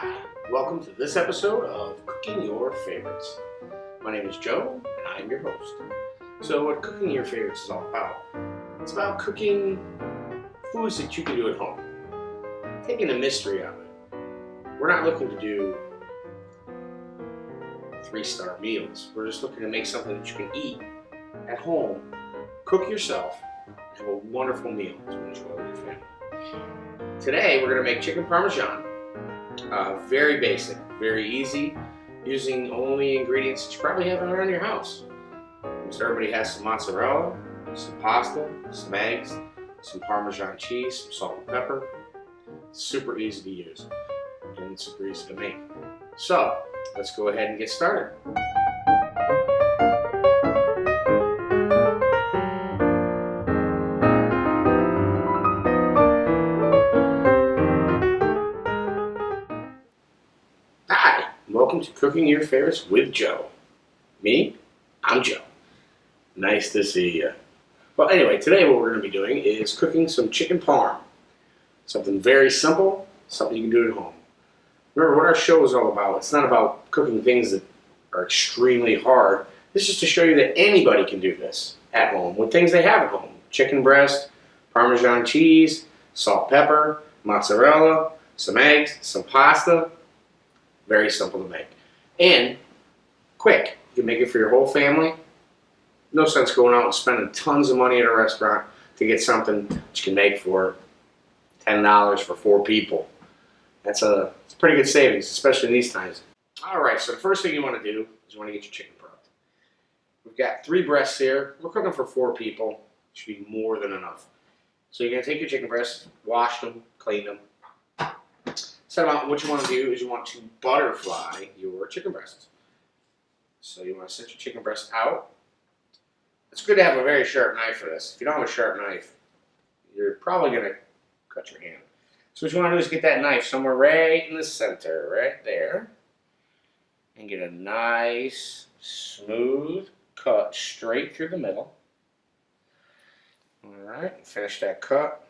Hi, welcome to this episode of Cooking Your Favorites. My name is Joe, and I am your host. So what Cooking Your Favorites is all about, it's about cooking foods that you can do at home. Taking the mystery out of it. We're not looking to do 3-star meals. We're just looking to make something that you can eat at home, cook yourself, and have a wonderful meal to enjoy with your family. Today we're going to make chicken Parmesan. Very basic, very easy, using only ingredients that you probably have around your house. So everybody has some mozzarella, some pasta, some eggs, some Parmesan cheese, some salt and pepper. It's super easy to use and super easy to make. So let's go ahead and get started. Hi, welcome to Cooking Your Favorites with Joe. Me, I'm Joe. Nice to see you. Well, anyway, today what we're going to be doing is cooking some chicken parm. Something very simple, something you can do at home. Remember what our show is all about. It's not about cooking things that are extremely hard. This is to show you that anybody can do this at home with things they have at home. Chicken breast, Parmesan cheese, salt, pepper, mozzarella, some eggs, some pasta. Very simple to make. And quick. You can make it for your whole family. No sense going out and spending tons of money at a restaurant to get something that you can make for $10 for 4 people. It's a pretty good savings, especially in these times. Alright, so the first thing you want to do is you want to get your chicken prepped. We've got 3 breasts here. We're cooking for 4 people. Should be more than enough. So you're going to take your chicken breasts, wash them, clean them. So what you want to do is you want to butterfly your chicken breasts. So you want to set your chicken breast out. It's good to have a very sharp knife for this. If you don't have a sharp knife, you're probably going to cut your hand. So what you want to do is get that knife somewhere right in the center, right there. And get a nice, smooth cut straight through the middle. Alright, finish that cut.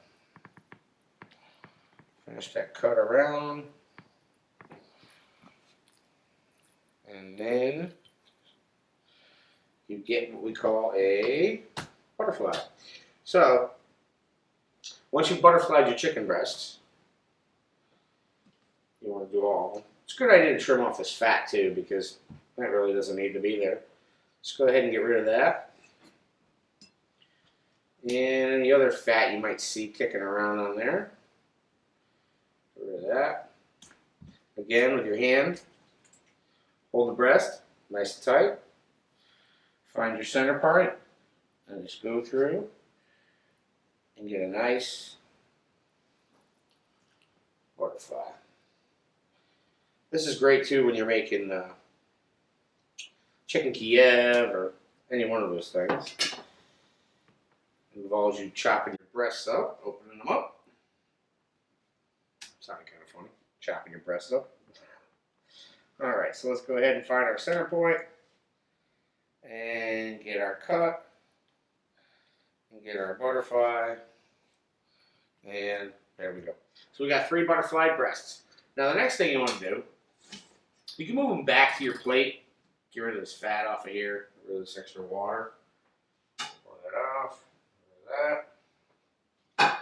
Finish that cut around. And then you get what we call a butterfly. So, once you've butterflied your chicken breasts, you want to do all of them. It's a good idea to trim off this fat too, because that really doesn't need to be there. Just go ahead and get rid of that. And any other fat you might see kicking around on there. Get rid of that. Again, with your hand, hold the breast nice and tight. Find your center part and just go through and get a nice butterfly. This is great too when you're making chicken Kiev or any one of those things. It involves you chopping your breasts up, opening them up. Sounded kind of funny, chopping your breasts up. Alright, so let's go ahead and find our center point and get our cut and get our butterfly, and there we go. So we got 3 butterfly breasts. Now the next thing you want to do, you can move them back to your plate, get rid of this fat off of here, get rid of this extra water, pour that off, get rid of that.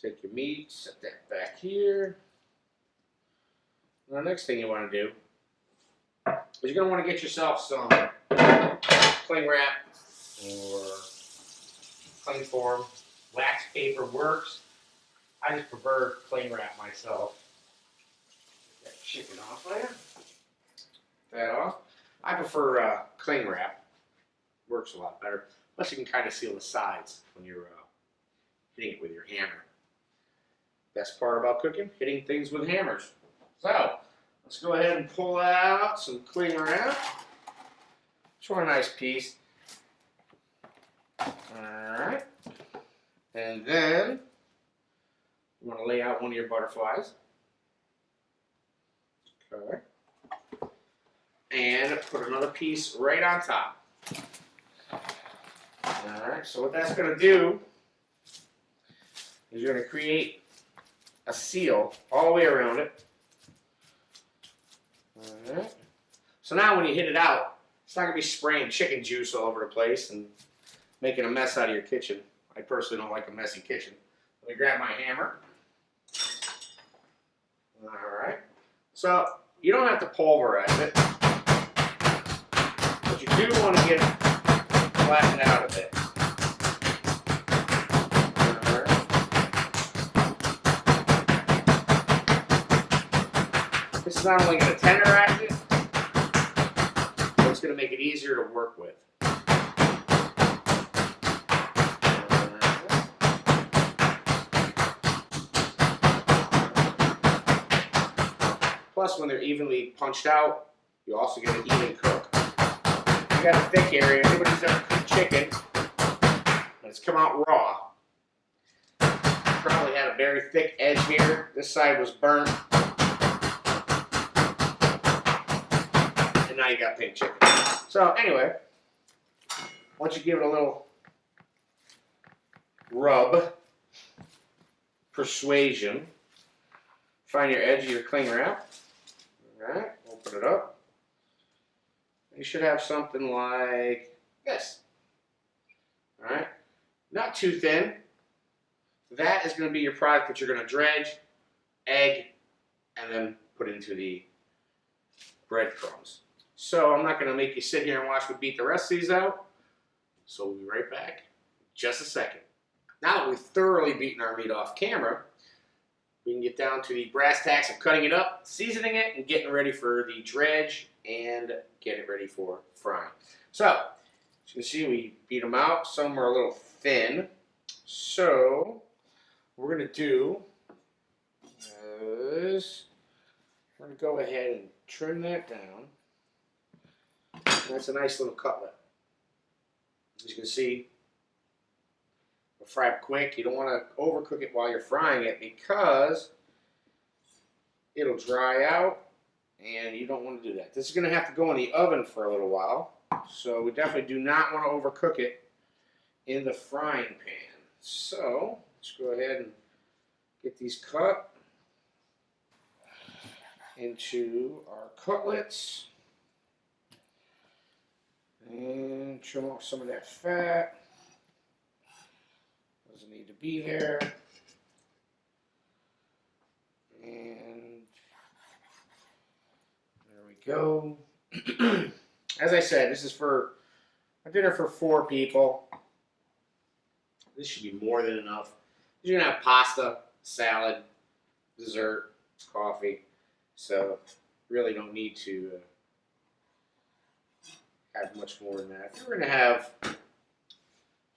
Take your meat, set that back here. Now the next thing you want to do is you're going to want to get yourself some cling wrap or cling form. Wax paper works. I just prefer cling wrap myself. Get that chicken off there. That off. I prefer cling wrap. Works a lot better. Plus you can kind of seal the sides when you're hitting it with your hammer. Best part about cooking, hitting things with hammers. So, let's go ahead and pull out some cling wrap. Just want a nice piece. Alright. And then, you want to lay out one of your butterflies. Okay. And put another piece right on top. Alright, so what that's going to do is you're going to create a seal all the way around it. So now when you hit it out, it's not going to be spraying chicken juice all over the place and making a mess out of your kitchen. I personally don't like a messy kitchen. Let me grab my hammer. All right. So you don't have to pulverize it, but you do want to get it flattened out a bit. This is not only going to tenderize it, but it's going to make it easier to work with. Plus, when they're evenly punched out, you also get an even cook. You got a thick area. Everybody's ever cooked chicken, and it's come out raw. Probably had a very thick edge here. This side was burnt. And now you got pink chicken. So anyway, once you give it a little rub, persuasion, find your edge of your cling wrap. Alright, open it up. You should have something like this. Alright, not too thin. That is going to be your product that you're going to dredge, egg, and then put into the breadcrumbs. So I'm not going to make you sit here and watch me beat the rest of these out. So we'll be right back in just a second. Now that we've thoroughly beaten our meat off camera, we can get down to the brass tacks of cutting it up, seasoning it, and getting ready for the dredge and get it ready for frying. So, as you can see, we beat them out. Some are a little thin. So, what we're going to do is we're going to go ahead and trim that down. And that's a nice little cutlet. As you can see, we'll fry it quick. You don't want to overcook it while you're frying it because it'll dry out and you don't want to do that. This is going to have to go in the oven for a little while. So we definitely do not want to overcook it in the frying pan. So let's go ahead and get these cut into our cutlets and trim off some of that fat. Doesn't need to be there. And there we go. As I said, this is for a dinner for 4 people. This should be more than enough. You're going to have pasta, salad, dessert, coffee. So really don't need to have much more than that. If you're going to have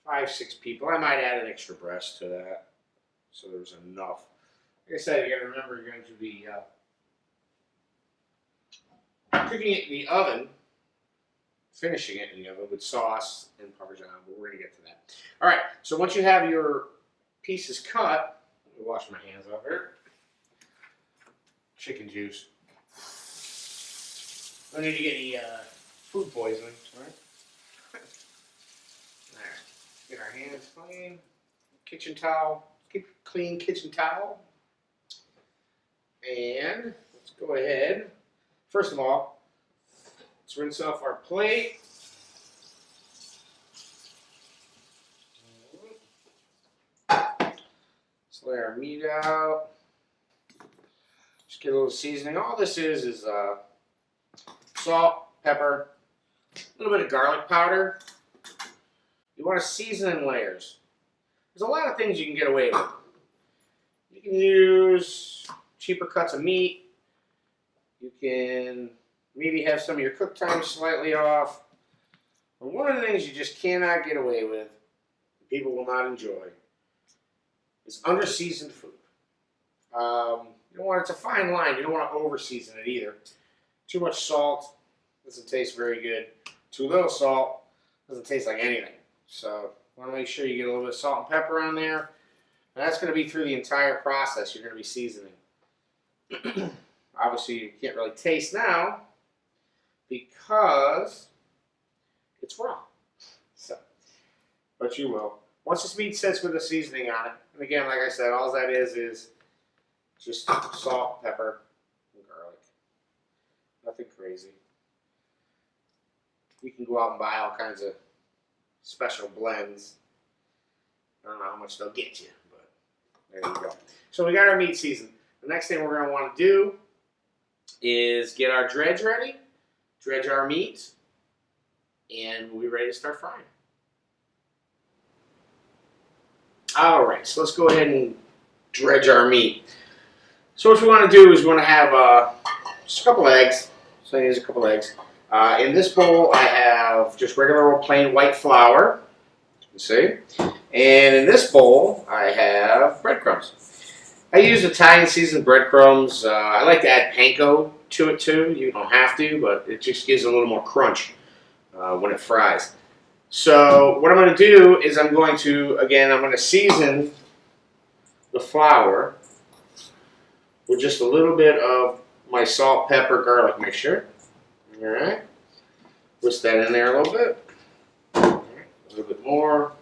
5, 6 people, I might add an extra breast to that. So there's enough. Like I said, you got to remember you're going to be cooking it in the oven, finishing it in the oven with sauce and Parmesan, but we're going to get to that. All right, so once you have your pieces cut, let me wash my hands off here. Chicken juice. Don't need to get any food poisoning, right? There. Get our hands clean. Kitchen towel. Get clean kitchen towel. And let's go ahead. First of all, let's rinse off our plate. Let's lay our meat out. Just get a little seasoning. All this is salt, pepper, a little bit of garlic powder. You want to season in layers. There's a lot of things you can get away with. You can use cheaper cuts of meat. You can maybe have some of your cook time slightly off. But one of the things you just cannot get away with, people will not enjoy, is under-seasoned food. You don't want, it's a fine line. You don't want to over-season it either. Too much salt doesn't taste very good. Too little salt doesn't taste like anything. So you want to make sure you get a little bit of salt and pepper on there. And that's going to be through the entire process you're going to be seasoning. Obviously, you can't really taste now because it's raw. So, but you will. Once this meat sits with the seasoning on it, and again, like I said, all that is just salt, pepper, and garlic. Nothing crazy. You can go out and buy all kinds of special blends. I don't know how much they'll get you, but there you go. So we got our meat seasoned. The next thing we're going to want to do is get our dredge ready, dredge our meat, and we'll be ready to start frying. All right, so let's go ahead and dredge our meat. So what we want to do is we want to have just a couple eggs. So I use a couple eggs. In this bowl, I have just regular old plain white flour. You see? And in this bowl, I have breadcrumbs. I use Italian seasoned breadcrumbs. I like to add panko to it too. You don't have to, but it just gives it a little more crunch when it fries. So what I'm going to do is I'm going to season the flour with just a little bit of my salt, pepper, garlic mixture. All right. Whisk that in there a little bit. All right. A little bit more.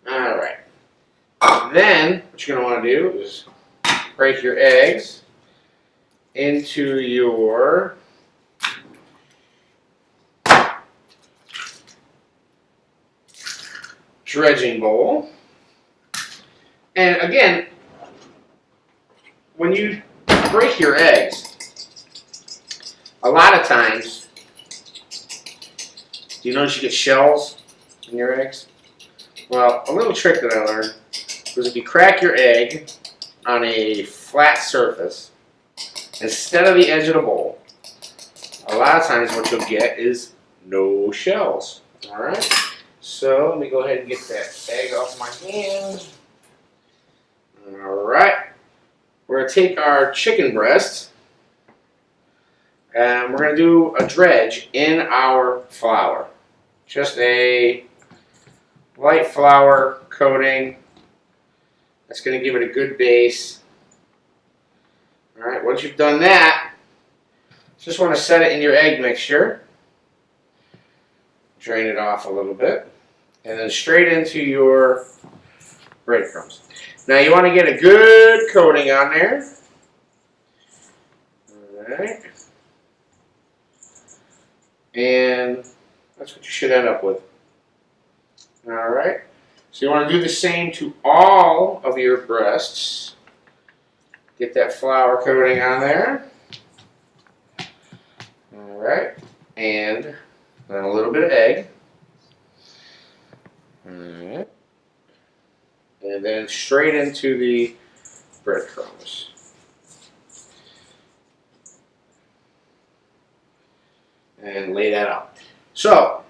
All right. Then what you're going to want to do is break your eggs into your dredging bowl. And again, when you break your eggs, a lot of times, do you notice you get shells in your eggs? Well, a little trick that I learned was if you crack your egg on a flat surface, instead of the edge of the bowl, a lot of times what you'll get is no shells. All right? So let me go ahead and get that egg off my hand. All right. We're going to take our chicken breast and we're going to do a dredge in our flour. Just a light flour coating. That's going to give it a good base. All right, once you've done that, just want to set it in your egg mixture. Drain it off a little bit. And then straight into your breadcrumbs. Now you want to get a good coating on there. All right. And that's what you should end up with. All right. So you want to do the same to all of your breasts. Get that flour coating on there. All right. And then a little bit of egg. All right. And then straight into the breadcrumbs. And lay that out. So,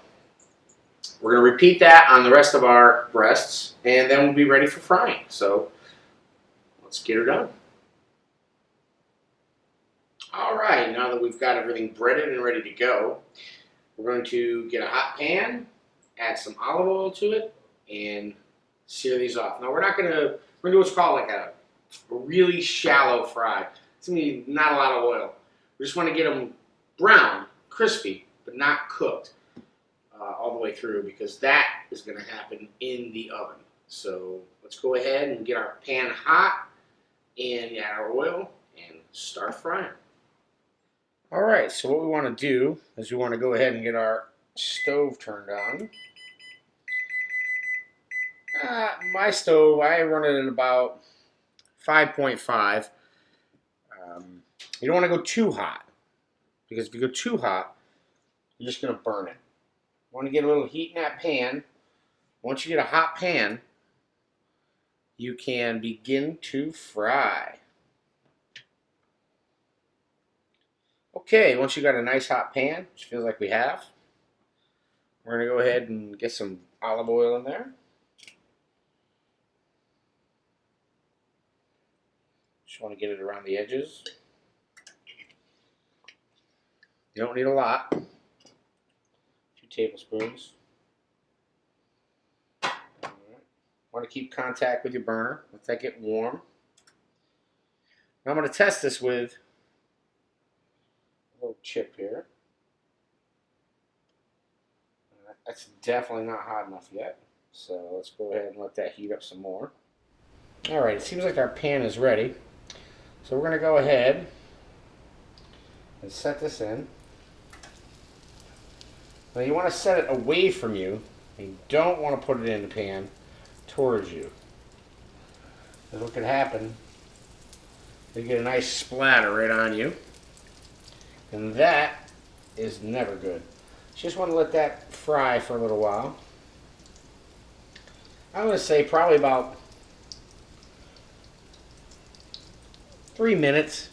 we're going to repeat that on the rest of our breasts, and then we'll be ready for frying. So, let's get her done. All right, now that we've got everything breaded and ready to go, we're going to get a hot pan, add some olive oil to it, and sear these off. Now we're going to do what's called like a really shallow fry. It's going to be not a lot of oil. We just want to get them brown, crispy, but not cooked all the way through, because that is going to happen in the oven. So let's go ahead and get our pan hot and add our oil and start frying. All right, so what we want to do is we want to go ahead and get our stove turned on. My stove, I run it at about 5.5. You don't want to go too hot, because if you go too hot, you're just going to burn it. You want to get a little heat in that pan. Once you get a hot pan, you can begin to fry. Okay, once you got a nice hot pan, which feels like we have, we're going to go ahead and get some olive oil in there. Just want to get it around the edges. You don't need a lot. 2 tablespoons. All right. Want to keep contact with your burner. Let that get warm. Now I'm going to test this with a little chip here. That's definitely not hot enough yet. So let's go ahead and let that heat up some more. All right, it seems like our pan is ready. So we're going to go ahead and set this in. Now you want to set it away from you. You don't want to put it in the pan towards you. Because what could happen, you get a nice splatter right on you. And that is never good. Just want to let that fry for a little while. I'm going to say probably about 3 minutes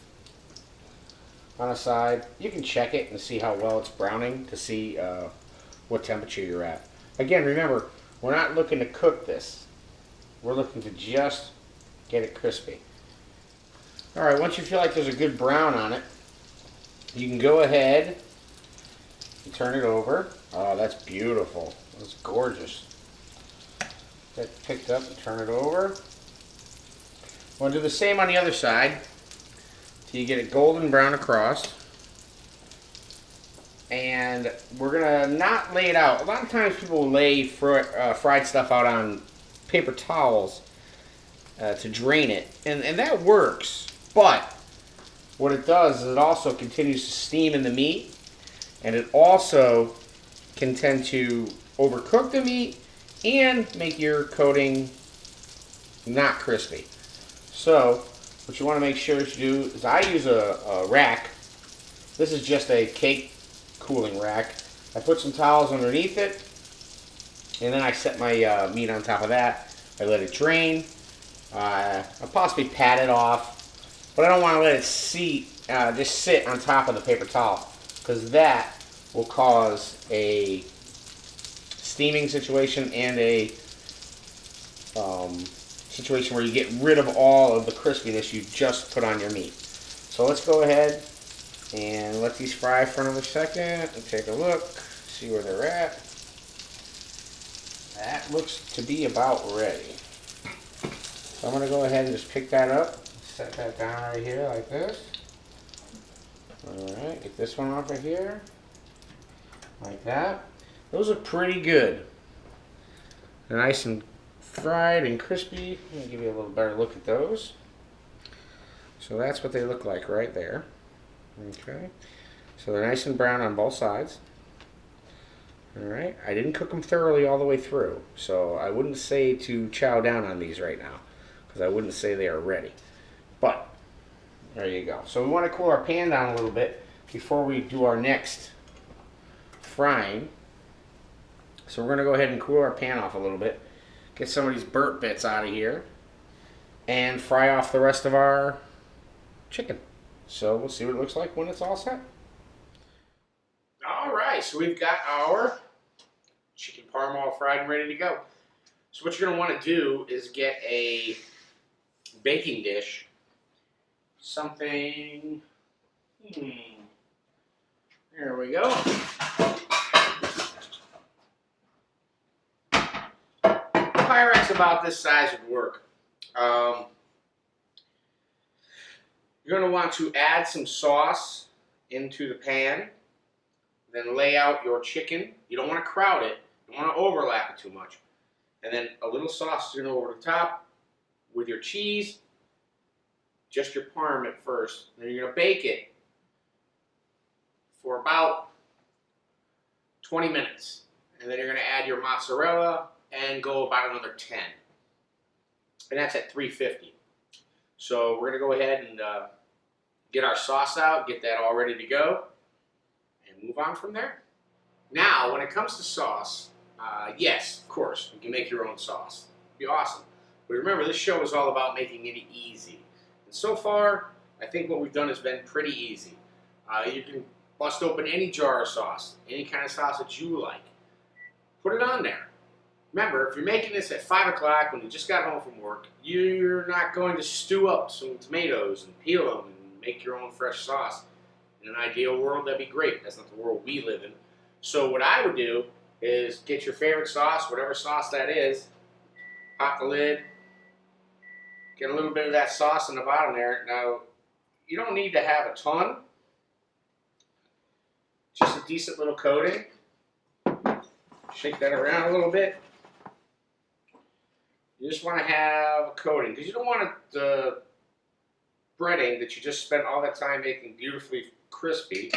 on a side. You can check it and see how well it's browning to see what temperature you're at. Again, remember, we're not looking to cook this. We're looking to just get it crispy. Alright, once you feel like there's a good brown on it, you can go ahead and turn it over. Oh, that's beautiful. That's gorgeous. Get it picked up and turn it over. We'll do the same on the other side till you get it golden brown across. And we're going to not lay it out. A lot of times people lay fried stuff out on paper towels to drain it. And that works. But what it does is it also continues to steam in the meat. And it also can tend to overcook the meat and make your coating not crispy. So what you want to make sure that you do is I use a rack. This is just a cake cooling rack. I put some towels underneath it, and then I set my meat on top of that. I let it drain. I'll possibly pat it off, but I don't want to let it just sit on top of the paper towel, because that will cause a steaming situation and a situation where you get rid of all of the crispiness you just put on your meat. So let's go ahead and let these fry for another second and take a look, see where they're at. That looks to be about ready. So I'm going to go ahead and just pick that up, set that down right here like this. Alright, get this one off of here, like that. Those are pretty good. They're nice and fried and crispy. Let me give you a little better look at those. So that's what they look like right there. Okay, so they're nice and brown on both sides. Alright, I didn't cook them thoroughly all the way through, so I wouldn't say to chow down on these right now, because I wouldn't say they are ready. But there you go. So we want to cool our pan down a little bit before we do our next frying. So we're going to go ahead and cool our pan off a little bit, get some of these burnt bits out of here, and fry off the rest of our chicken. So we'll see what it looks like when it's all set. Alright, so we've got our chicken parm all fried and ready to go. So what you're going to want to do is get a baking dish, something, there we go. Pyrex about this size would work. You're going to want to add some sauce into the pan, then lay out your chicken. You don't want to crowd it, you don't want to overlap it too much. And then a little sauce is going to go over the top with your cheese, just your parm at first. Then you're going to bake it for about 20 minutes. And then you're going to add your mozzarella and go about another 10. And that's at 350. So we're going to go ahead and get our sauce out, get that all ready to go, and move on from there. Now, when it comes to sauce, yes, of course, you can make your own sauce. It'd be awesome. But remember, this show is all about making it easy. And so far, I think what we've done has been pretty easy. You can bust open any jar of sauce, any kind of sauce that you like. Put it on there. Remember, if you're making this at 5 o'clock when you just got home from work, you're not going to stew up some tomatoes and peel them and make your own fresh sauce. In an ideal world, that'd be great. That's not the world we live in. So what I would do is get your favorite sauce, whatever sauce that is, pop the lid, get a little bit of that sauce in the bottom there. Now, you don't need to have a ton, just a decent little coating. Shake that around a little bit. You just want to have a coating, because you don't want the breading that you just spent all that time making beautifully crispy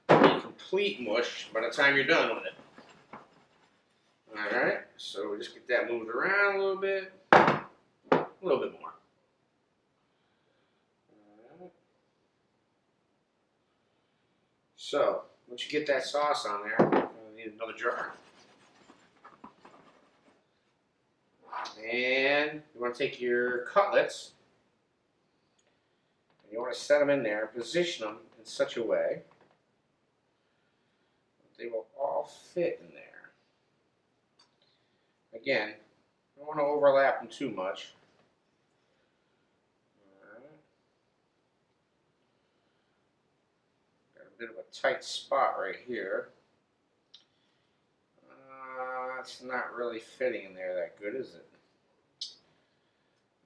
to be complete mush by the time you're done with it. Alright, so we just get that moved around a little bit. A little bit more. Alright. So, once you get that sauce on there, you'll need another jar. And you want to take your cutlets, and you want to set them in there, position them in such a way that they will all fit in there. Again, I don't want to overlap them too much. Alright. Got a bit of a tight spot right here. It's not really fitting in there that good, is it?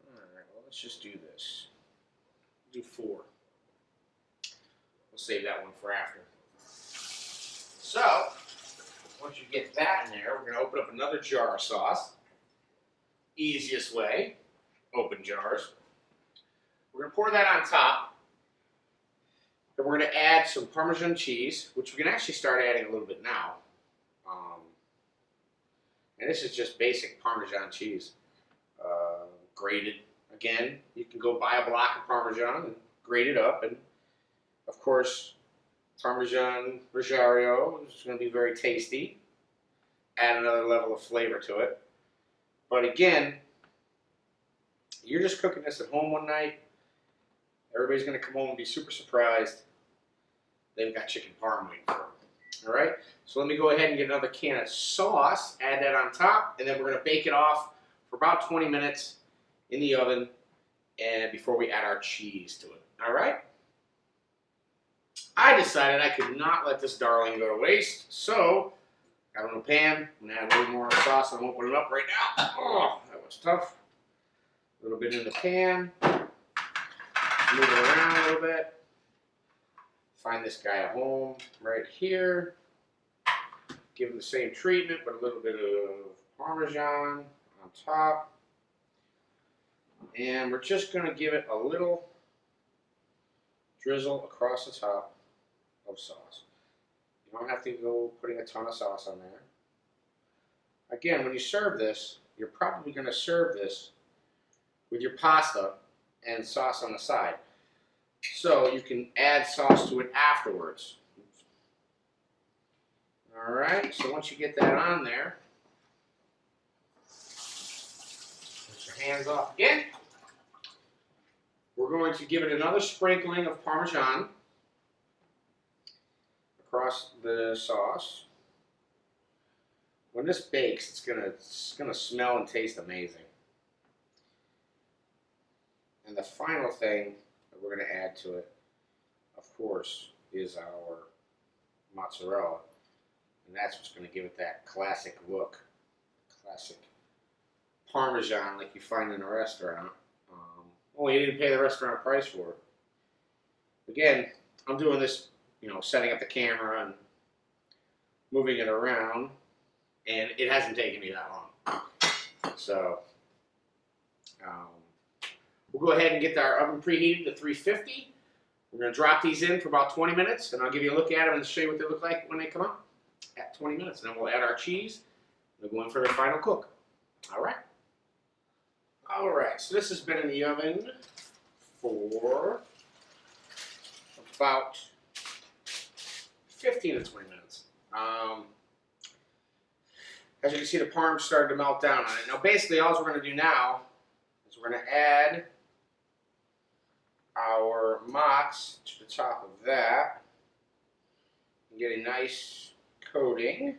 Alright, well, let's just do this. Do 4. We'll save that one for after. So, once you get that in there, we're going to open up another jar of sauce. Easiest way, open jars. We're going to pour that on top. Then we're going to add some Parmesan cheese, which we can actually start adding a little bit now. And this is just basic Parmesan cheese. Grated. Again, you can go buy a block of Parmesan and grate it up. And, of course, Parmigiano-Reggiano is going to be very tasty. Add another level of flavor to it. But again, you're just cooking this at home one night. Everybody's going to come home and be super surprised. They've got chicken parm waiting for them. Alright, so let me go ahead and get another can of sauce, add that on top, and then we're going to bake it off for about 20 minutes in the oven and before we add our cheese to it. Alright? I decided I could not let this darling go to waste, so got it in a pan, I'm going to add a little more sauce and I'm opening it up right now. Oh, that was tough. A little bit in the pan. Move it around a little bit. Find this guy a home right here. Give him the same treatment, but a little bit of Parmesan on top. And we're just going to give it a little drizzle across the top of sauce. You don't have to go putting a ton of sauce on there. Again, when you serve this, you're probably going to serve this with your pasta and sauce on the side. So you can add sauce to it afterwards. Alright, so once you get that on there, put your hands off again. We're going to give it another sprinkling of Parmesan across the sauce. When this bakes, it's gonna smell and taste amazing. And the final thing that we're going to add to it, of course, is our mozzarella. And that's what's going to give it that classic look. Classic Parmesan like you find in a restaurant. Only you didn't pay the restaurant price for it. Again, I'm doing this, setting up the camera and moving it around. And it hasn't taken me that long. So, we'll go ahead and get our oven preheated to 350. We're going to drop these in for about 20 minutes, and I'll give you a look at them and show you what they look like when they come out at 20 minutes. And then we'll add our cheese. We'll go in for the final cook. All right. All right. So this has been in the oven for about 15 to 20 minutes. As you can see, the parm started to melt down on it. Now, basically, all we're going to do now is we're going to add our mozz to the top of that and get a nice coating.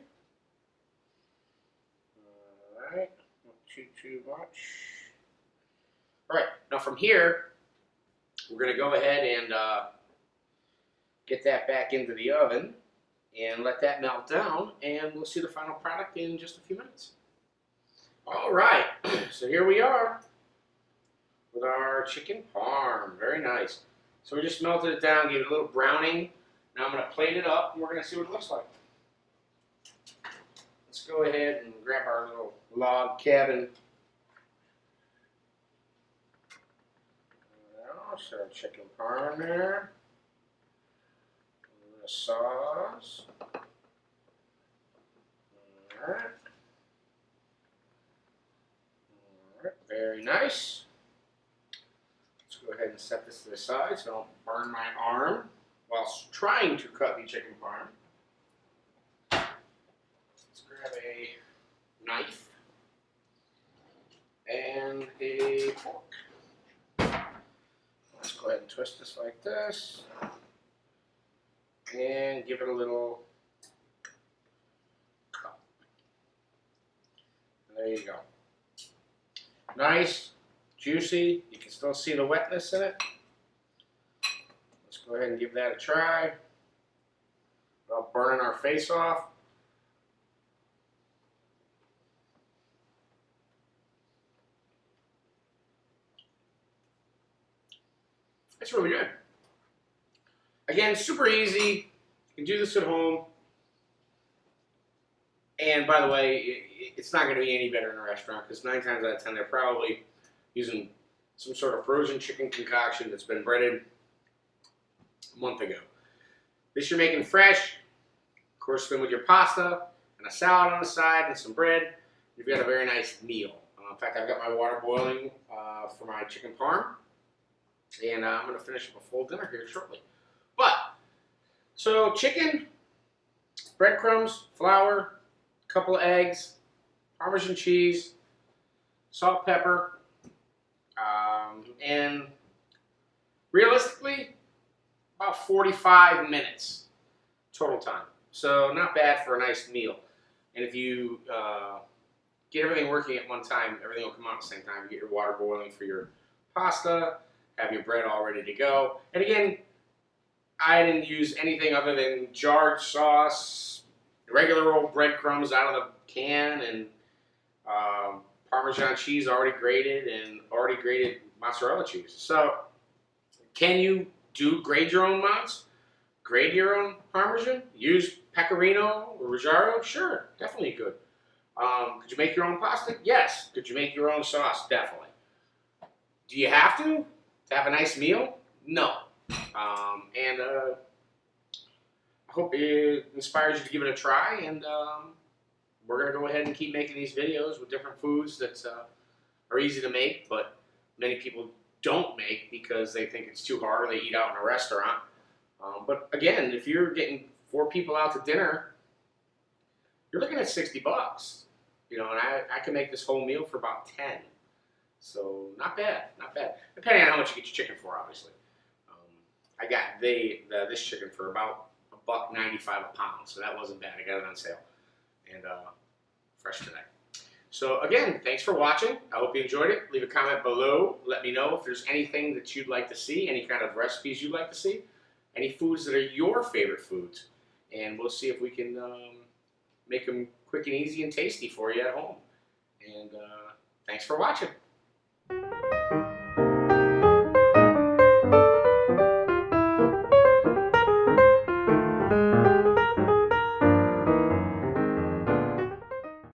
Alright, not too much. Alright, now from here, we're going to go ahead and get that back into the oven and let that melt down, and we'll see the final product in just a few minutes. Alright, so here we are with our chicken parm. Very nice. So we just melted it down, gave it a little browning. Now I'm going to plate it up and we're going to see what it looks like. Let's go ahead and grab our little log cabin. Now, set our chicken parm there. A little sauce. Alright. Very nice. Let's go ahead and set this to the side so I don't burn my arm whilst trying to cut the chicken parm. Let's grab a knife and a fork. Let's go ahead and twist this like this and give it a little cut. There you go. Nice, juicy. You can still see the wetness in it. Let's go ahead and give that a try without burning our face off. It's really good. Again, super easy. You can do this at home. And by the way, it's not going to be any better in a restaurant because 9 times out of 10 they're probably using some sort of frozen chicken concoction that's been breaded a month ago. This you're making fresh. Of course, then with your pasta and a salad on the side and some bread, you've got a very nice meal. In fact, I've got my water boiling for my chicken parm. And I'm going to finish up a full dinner here shortly. But, so chicken, breadcrumbs, flour, a couple of eggs, Parmesan cheese, salt, pepper, and realistically, about 45 minutes total time. So not bad for a nice meal. And if you get everything working at one time, everything will come out at the same time. You get your water boiling for your pasta, have your bread all ready to go. And again, I didn't use anything other than jarred sauce, regular old breadcrumbs out of the can, and Parmesan cheese already grated, and already grated mozzarella cheese. So, can you grade your own mozz? Grade your own Parmesan? Use Pecorino or Reggiano? Sure, definitely good. Could you make your own pasta? Yes. Could you make your own sauce? Definitely. Do you have to have a nice meal? No. I hope it inspires you to give it a try, and we're going to go ahead and keep making these videos with different foods that are easy to make, but many people don't make because they think it's too hard or they eat out in a restaurant. But again, if you're getting 4 people out to dinner, you're looking at $60. You know, and I can make this whole meal for about 10. So not bad, not bad. Depending on how much you get your chicken for, obviously. I got this chicken for about $1.95 a pound, so that wasn't bad. I got it on sale, and fresh today. So again, thanks for watching. I hope you enjoyed it. Leave a comment below. Let me know if there's anything that you'd like to see, any kind of recipes you'd like to see, any foods that are your favorite foods, and we'll see if we can make them quick and easy and tasty for you at home. And thanks for watching.